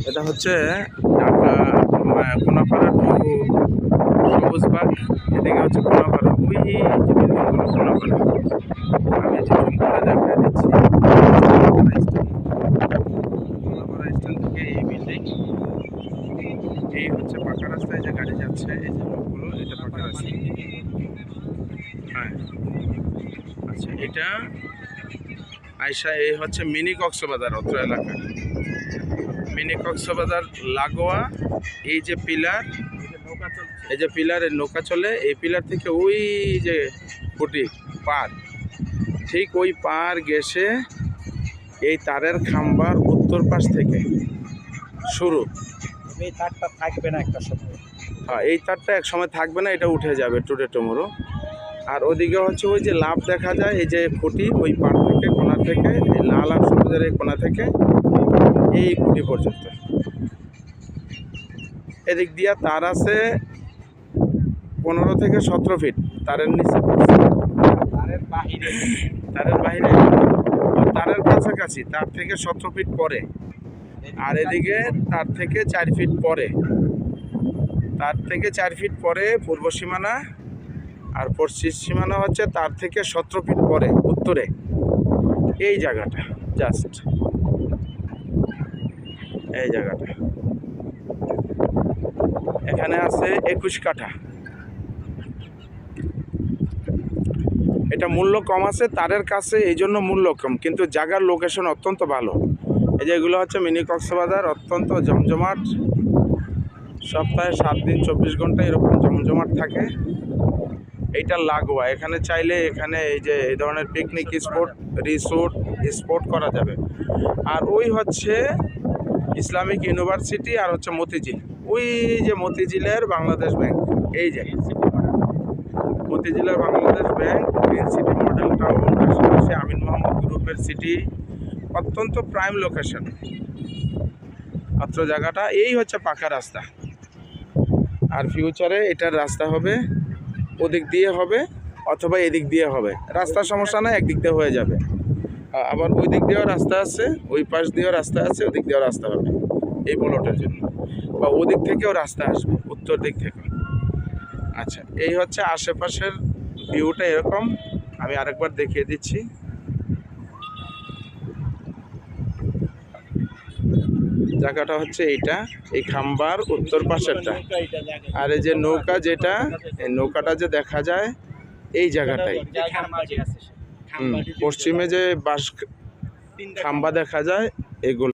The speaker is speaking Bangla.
এটা হচ্ছে ঢাকা কোনাপাড়া টু সবুজবাগ। এদিকে হচ্ছে কোনাপাড়া, ওই যে বিল্ডিংগুলো কোনাপাড়া। আমি যে জুম করে দেখা দিচ্ছি কোনাপাড়া স্ট্যান্ড থেকে এই বিল্ডিং, এই হচ্ছে পাকা রাস্তায় যে গাড়ি যাচ্ছে, এই যে লোকগুলো, এটা পাকা রাস্তা। হ্যাঁ, আচ্ছা, এটা আয়সা এই হচ্ছে মিনি কক্সবাজার অত্র এলাকা। মিনি কক্সবাজার লাগোয়া এই যে পিলার, এই যে পিলারের নৌকা চলে, এই পিলার থেকে ওই যে খুঁটি পার, ঠিক ওই পার গেছে এই তারের খাম্বার উত্তর পাশ থেকে শুরু। এই তারটা থাকবে না একটা সময়। হ্যাঁ, এই তারটা এক সময় থাকবে না, এটা উঠে যাবে টুডে টুমোরো। আর ওদিকে হচ্ছে ওই যে লাভ দেখা যায়, এই যে খুঁটি ওই পার থেকে কোণা থেকে, এই লাল আর সবুজের এই কোণা থেকে এই খুঁটি পর্যন্ত। এদিক দিয়া তার আছে 15 থেকে 17 ফিট তারের নিচে, তারের বাহিরে তারের বাইরে, তারের কাছাকাছি, তার থেকে 17 ফিট পরে। আর এদিকে তার থেকে 4 ফিট পরে, তার থেকে 4 ফিট পরে পূর্ব সীমানা, আর পশ্চিম সীমানা হচ্ছে তার থেকে 17 ফিট পরে উত্তরে। এই জায়গাটা জাস্ট এই জায়গাটা, এখানে আছে 21 কাঠা। এটা মূল্য কম আছে তারের কাছে, এই জন্য মূল্য কম, কিন্তু জায়গার লোকেশন অত্যন্ত ভালো। এই যে এগুলো হচ্ছে মিনি কক্সবাজার, অত্যন্ত জমজমাট, সপ্তাহে 7 দিন 24 ঘন্টা এরকম জমজমাট থাকে। এইটা লাগোয়া, এখানে চাইলে এখানে এই যে এই ধরনের পিকনিক স্পট, রিসোর্ট স্পট করা যাবে। আর ওই হচ্ছে ইসলামিক ইউনিভার্সিটি, আর হচ্ছে মতিঝিল, ওই যে মতিঝিলের বাংলাদেশ ব্যাংক, এই যে মতিঝিলের Bangladesh bank, green city model town, আশেপাশে আমিন মোহাম্মদ গ্রুপের সিটি, অত্যন্ত প্রাইম লোকেশন মাত্র জায়গাটা। এই হচ্ছে পাকা রাস্তা। আর ফিউচারে এটার রাস্তা হবে ওদিক দিয়ে হবে অথবা এদিক দিয়ে হবে, রাস্তার সমস্যা না, একদিক দিয়ে হয়ে যাবে। আবার ওই দিক দিয়েও রাস্তা আছে, ওই পাশ দিয়েও রাস্তা আছে, ওদিক দিয়েও রাস্তা হবে এই প্লটের জন্য, বা ওদিক থেকেও রাস্তা আসবে উত্তর দিক থেকে। আচ্ছা, এই হচ্ছে আশেপাশের ভিউটা এরকম। আমি আরেকবার দেখিয়ে দিচ্ছি। জায়গাটা হচ্ছে এইটা, এই খাম্বার উত্তর পাশেরটা। আর এই যে নৌকা, যেটা এই নৌকাটা যে দেখা যায় এই জায়গাটাই, পশ্চিমে যে বাঁশ খাম্বা দেখা যায় এগুলো।